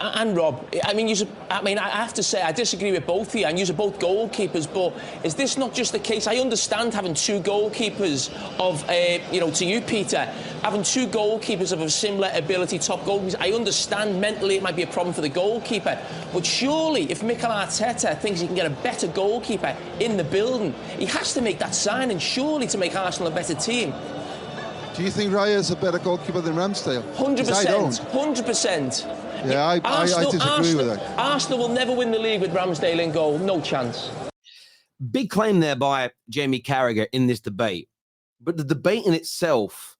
And Rob, I mean, I have to say, I disagree with both of you, and you're both goalkeepers, but is this not just the case? I understand having two goalkeepers of, to you, Peter, having two goalkeepers of a similar ability, top goalkeepers, I understand mentally it might be a problem for the goalkeeper, but surely if Mikel Arteta thinks he can get a better goalkeeper in the building, he has to make that signing, surely, to make Arsenal a better team. Do you think Raya is a better goalkeeper than Ramsdale? 100%. I don't. 100%. Yeah, I disagree with that. Arsenal will never win the league with Ramsdale in goal. No chance. Big claim there by Jamie Carragher in this debate. But the debate in itself,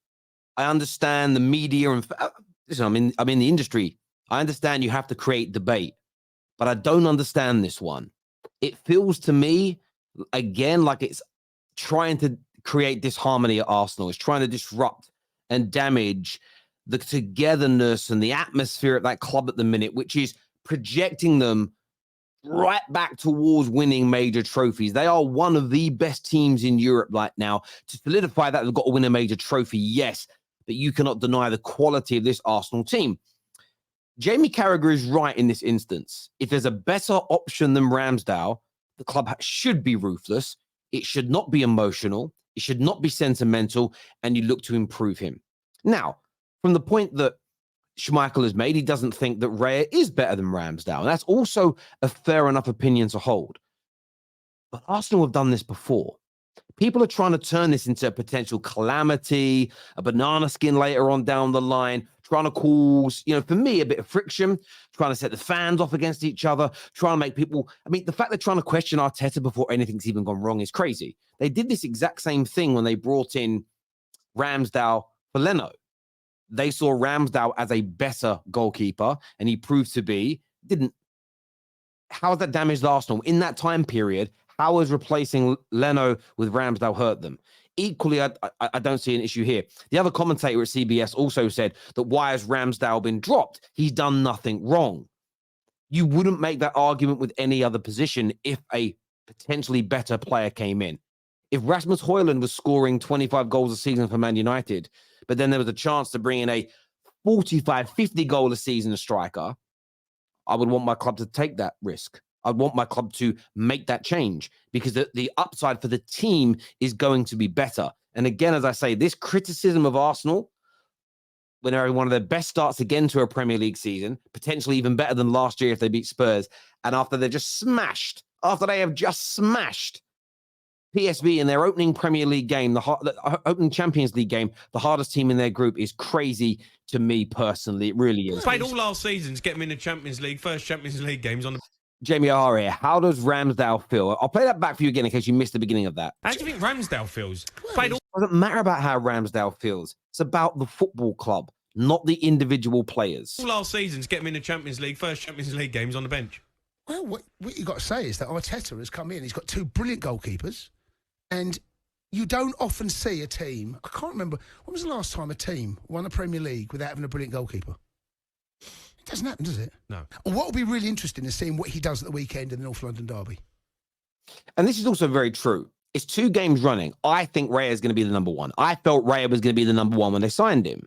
I understand the media. And listen, I'm in the industry. I understand you have to create debate. But I don't understand this one. It feels to me, again, like it's trying to create disharmony at Arsenal. It's trying to disrupt and damage the togetherness and the atmosphere at that club at the minute, which is projecting them right back towards winning major trophies. They are one of the best teams in Europe right now. To solidify that, they've got to win a major trophy, yes, but you cannot deny the quality of this Arsenal team. Jamie Carragher is right in this instance. If there's a better option than Ramsdale, the club should be ruthless. It should not be emotional. It should not be sentimental, and you look to improve him. Now, from the point that Schmeichel has made, he doesn't think that Raya is better than Ramsdale. And that's also a fair enough opinion to hold. But Arsenal have done this before. People are trying to turn this into a potential calamity, a banana skin later on down the line, trying to cause, for me, a bit of friction, trying to set the fans off against each other, trying to make people... the fact they're trying to question Arteta before anything's even gone wrong is crazy. They did this exact same thing when they brought in Ramsdale for Leno. They saw Ramsdale as a better goalkeeper, and he proved to be. How has that damaged Arsenal? In that time period, how has replacing Leno with Ramsdale hurt them? Equally, I don't see an issue here. The other commentator at CBS also said that why has Ramsdale been dropped? He's done nothing wrong. You wouldn't make that argument with any other position if a potentially better player came in. If Rasmus Højlund was scoring 25 goals a season for Man United, but then there was a chance to bring in a 45, 50 goal a season striker, I would want my club to take that risk. I'd want my club to make that change because the upside for the team is going to be better. And again, as I say, this criticism of Arsenal, when they're in one of their best starts again to a Premier League season, potentially even better than last year if they beat Spurs, and after they have just smashed PSV in their opening Premier League game, the opening Champions League game, the hardest team in their group, is crazy to me personally. It really is. Played all last season to get them in the Champions League, first Champions League games on the... Jamie Aria, how does Ramsdale feel? I'll play that back for you again in case you missed the beginning of that. How do you think Ramsdale feels? It doesn't matter about how Ramsdale feels. It's about the football club, not the individual players. All last season to get them in the Champions League, first Champions League games on the bench. Well, what you've got to say is that Arteta has come in. He's got two brilliant goalkeepers. And you don't often see a team... I can't remember... When was the last time a team won a Premier League without having a brilliant goalkeeper? It doesn't happen, does it? No. And what will be really interesting is seeing what he does at the weekend in the North London derby. And this is also very true. It's 2 games running. I think Raya is going to be the number one. I felt Raya was going to be the number one when they signed him.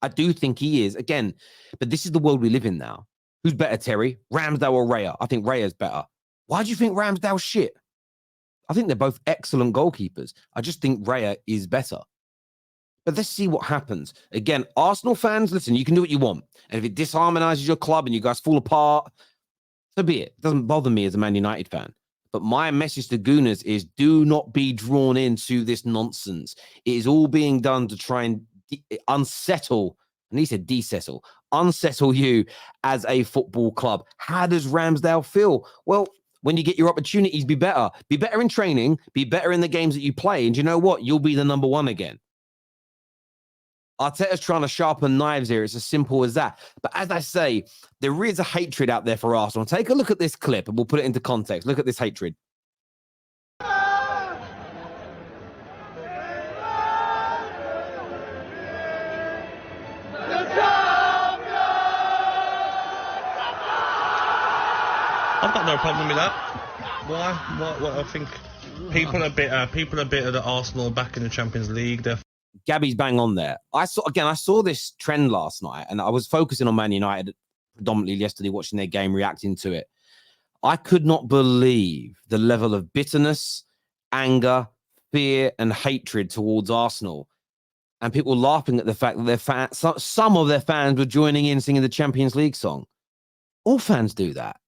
I do think he is. Again, but this is the world we live in now. Who's better, Terry? Ramsdale or Raya? I think Raya's better. Why do you think Ramsdale's shit? I think they're both excellent goalkeepers. I just think Raya is better. But let's see what happens. Again, Arsenal fans, listen, you can do what you want. And if it disharmonizes your club and you guys fall apart, so be it. It doesn't bother me as a Man United fan. But my message to Gooners is do not be drawn into this nonsense. It is all being done to try and unsettle, and he said desettle, unsettle you as a football club. How does Ramsdale feel? Well, when you get your opportunities, be better. Be better in training. Be better in the games that you play. And you know what? You'll be the number one again. Arteta's trying to sharpen knives here. It's as simple as that. But as I say, there is a hatred out there for Arsenal. Take a look at this clip and we'll put it into context. Look at this hatred. I've got no problem with that. Why? What I think people are bitter. People are bitter that Arsenal are back in the Champions League. Gabby's bang on there. I saw this trend last night, and I was focusing on Man United predominantly yesterday, watching their game, reacting to it. I could not believe the level of bitterness, anger, fear, and hatred towards Arsenal. And people laughing at the fact that their fans, some of their fans were joining in singing the Champions League song. All fans do that.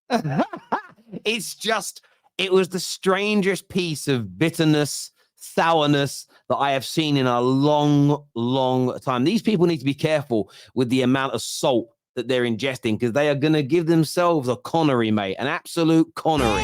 It was the strangest piece of bitterness, sourness that I have seen in a long, long time. These people need to be careful with the amount of salt that they're ingesting, because they are going to give themselves a connery, mate, an absolute connery.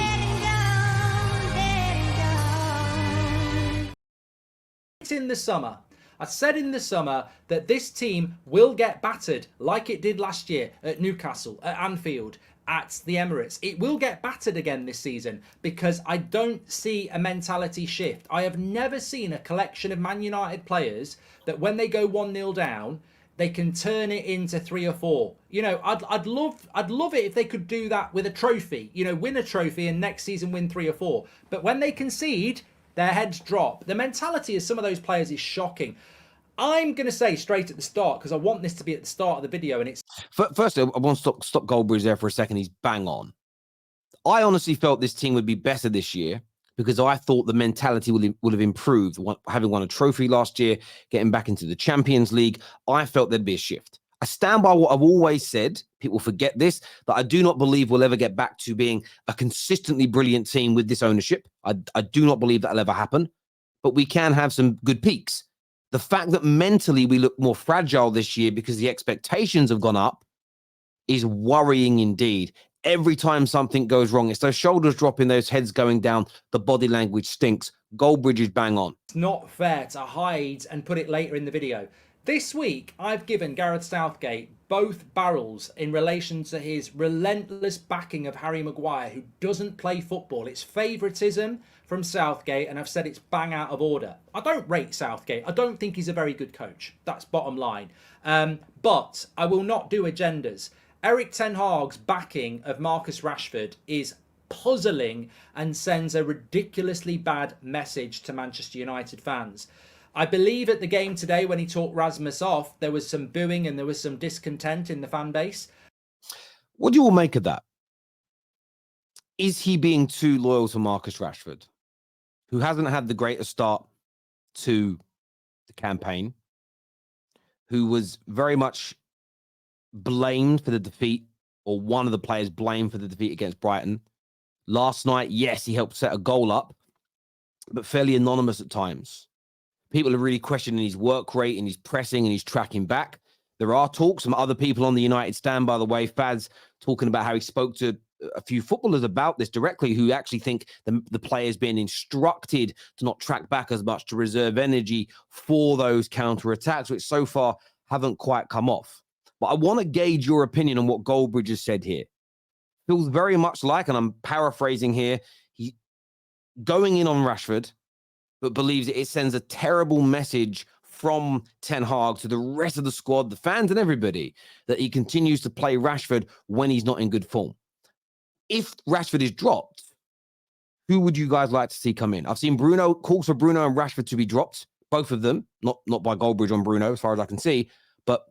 In the summer, I said in the summer that this team will get battered like it did last year at Newcastle, at Anfield, at the Emirates. It will get battered again this season because I don't see a mentality shift. I have never seen a collection of Man United players that when they go 1-0 down, they can turn it into 3 or 4. You know, I'd love it if they could do that with a trophy. You know, win a trophy and next season win 3 or 4. But when they concede, their heads drop. The mentality of some of those players is shocking. I'm going to say straight at the start, because I want this to be at the start of the video, and it's... Firstly, I want to stop Goldbridge there for a second. He's bang on. I honestly felt this team would be better this year because I thought the mentality would have improved. Having won a trophy last year, getting back into the Champions League, I felt there'd be a shift. I stand by what I've always said. People forget this, that I do not believe we'll ever get back to being a consistently brilliant team with this ownership. I do not believe that'll ever happen, but we can have some good peaks. The fact that mentally we look more fragile this year because the expectations have gone up is worrying indeed. Every time something goes wrong, it's those shoulders dropping, those heads going down, the body language stinks. Goldbridge is bang on. It's not fair to hide and put it later in the video. This week, I've given Gareth Southgate both barrels in relation to his relentless backing of Harry Maguire, who doesn't play football. It's favouritism from Southgate, and I've said it's bang out of order. I don't rate Southgate. I don't think he's a very good coach. That's bottom line. But I will not do agendas. Erik ten Hag's backing of Marcus Rashford is puzzling and sends a ridiculously bad message to Manchester United fans. I believe at the game today, when he talked Rasmus off, there was some booing and there was some discontent in the fan base. What do you all make of that? Is he being too loyal to Marcus Rashford, who hasn't had the greatest start to the campaign, who was very much blamed for the defeat, or one of the players blamed for the defeat against Brighton? Last night, yes, he helped set a goal up, but fairly anonymous at times. People are really questioning his work rate and his pressing and his tracking back. There are talks from other people on the United stand, by the way, Faz, talking about how he spoke to a few footballers about this directly, who actually think the players being instructed to not track back as much, to reserve energy for those counter-attacks, which so far haven't quite come off. But I want to gauge your opinion on what Goldbridge has said here. Feels very much like, and I'm paraphrasing here, he's going in on Rashford, but believes it sends a terrible message from Ten Hag to the rest of the squad, the fans and everybody, that he continues to play Rashford when he's not in good form. If Rashford is dropped, who would you guys like to see come in? I've seen calls for Bruno and Rashford to be dropped, both of them, not by Goldbridge on Bruno, as far as I can see, but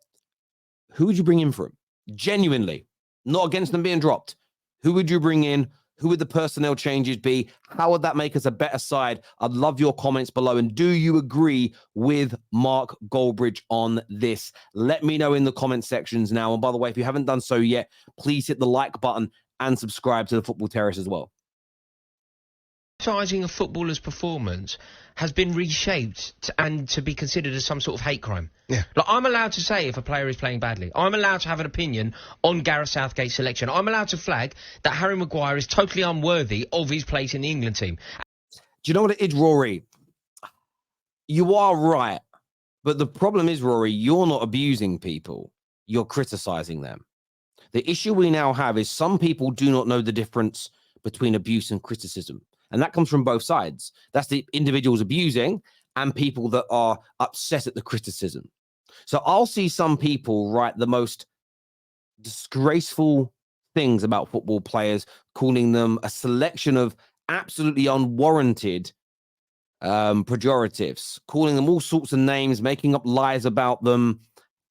who would you bring in for him? Genuinely, not against them being dropped. Who would you bring in? Who would the personnel changes be? How would that make us a better side? I'd love your comments below. And do you agree with Mark Goldbridge on this? Let me know in the comment sections now. And by the way, if you haven't done so yet, please hit the like button and subscribe to the Football Terrace as well. Criticizing a footballer's performance has been reshaped and to be considered as some sort of hate crime. Yeah. Like, I'm allowed to say if a player is playing badly. I'm allowed to have an opinion on Gareth Southgate's selection. I'm allowed to flag that Harry Maguire is totally unworthy of his place in the England team. Do you know what it is, Rory? You are right. But the problem is, Rory, you're not abusing people. You're criticizing them. The issue we now have is some people do not know the difference between abuse and criticism. And that comes from both sides. That's the individuals abusing and people that are upset at the criticism. So I'll see some people write the most disgraceful things about football players, calling them a selection of absolutely unwarranted pejoratives, calling them all sorts of names, making up lies about them.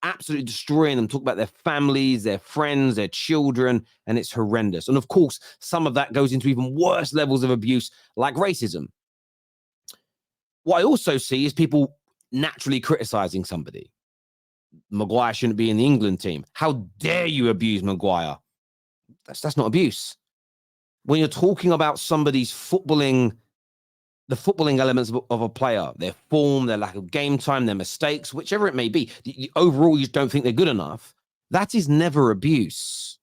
absolutely destroying them, talk about their families, their friends, their children, and it's horrendous. And of course, some of that goes into even worse levels of abuse, like racism. What I also see is people naturally criticizing somebody. Maguire shouldn't be in the England team. How dare you abuse Maguire? That's not abuse. When you're talking about somebody's footballing, the footballing elements of a player, their form, their lack of game time, their mistakes, whichever it may be, overall you just don't think they're good enough, that is never abuse.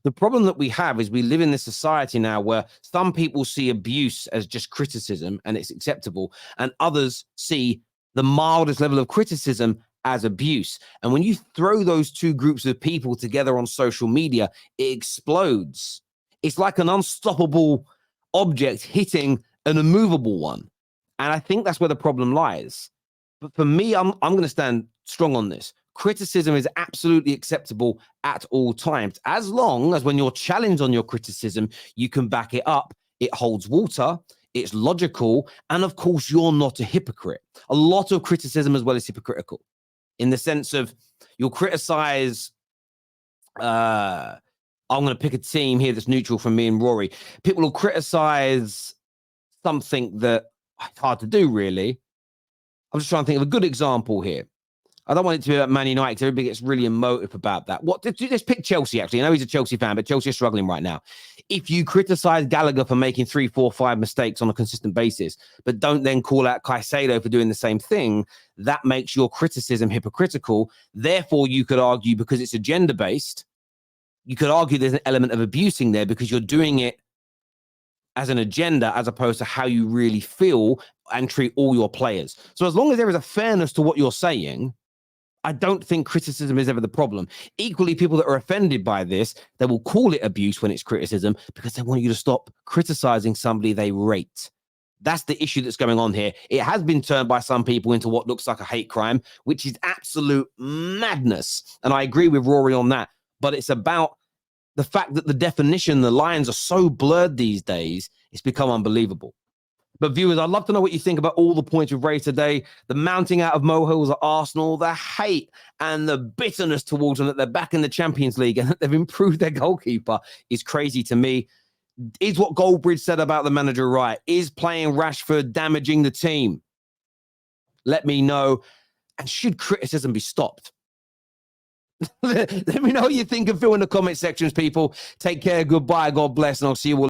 The problem that we have is we live in this society now where some people see abuse as just criticism and it's acceptable, and others see the mildest level of criticism as abuse. And when you throw those two groups of people together on social media, it explodes. It's like an unstoppable object hitting an immovable one. And I think that's where the problem lies. But for me, I'm going to stand strong on this. Criticism is absolutely acceptable at all times, as long as when you're challenged on your criticism, you can back it up. It holds water, it's logical, and of course, you're not a hypocrite. A lot of criticism as well is hypocritical, in the sense of you'll criticize, I'm going to pick a team here that's neutral from me and Rory. People will criticize something that it's hard to do, really. I'm just trying to think of a good example here. I don't want it to be about Man United because everybody gets really emotive about that. Let's pick Chelsea, actually. I know he's a Chelsea fan, but Chelsea are struggling right now. If you criticize Gallagher for making 3, 4, 5 mistakes on a consistent basis, but don't then call out Caicedo for doing the same thing, that makes your criticism hypocritical. Therefore, you could argue, because it's agenda-based, you could argue there's an element of abusing there because you're doing it as an agenda as opposed to how you really feel and treat all your players. So as long as there is a fairness to what you're saying, I don't think criticism is ever the problem. Equally, people that are offended by this, they will call it abuse when it's criticism because they want you to stop criticizing somebody they rate. That's the issue that's going on here. It has been turned by some people into what looks like a hate crime, which is absolute madness. And I agree with Rory on that. But it's about the fact that the definition, the lines are so blurred these days, it's become unbelievable. But viewers, I'd love to know what you think about all the points we've raised today. The mounting out of molehills at Arsenal, the hate and the bitterness towards them that they're back in the Champions League and that they've improved their goalkeeper is crazy to me. Is what Goldbridge said about the manager right? Is playing Rashford damaging the team? Let me know. And should criticism be stopped? Let me know what you think and feel in the comment sections, people. Take care. Goodbye. God bless. And I'll see you all.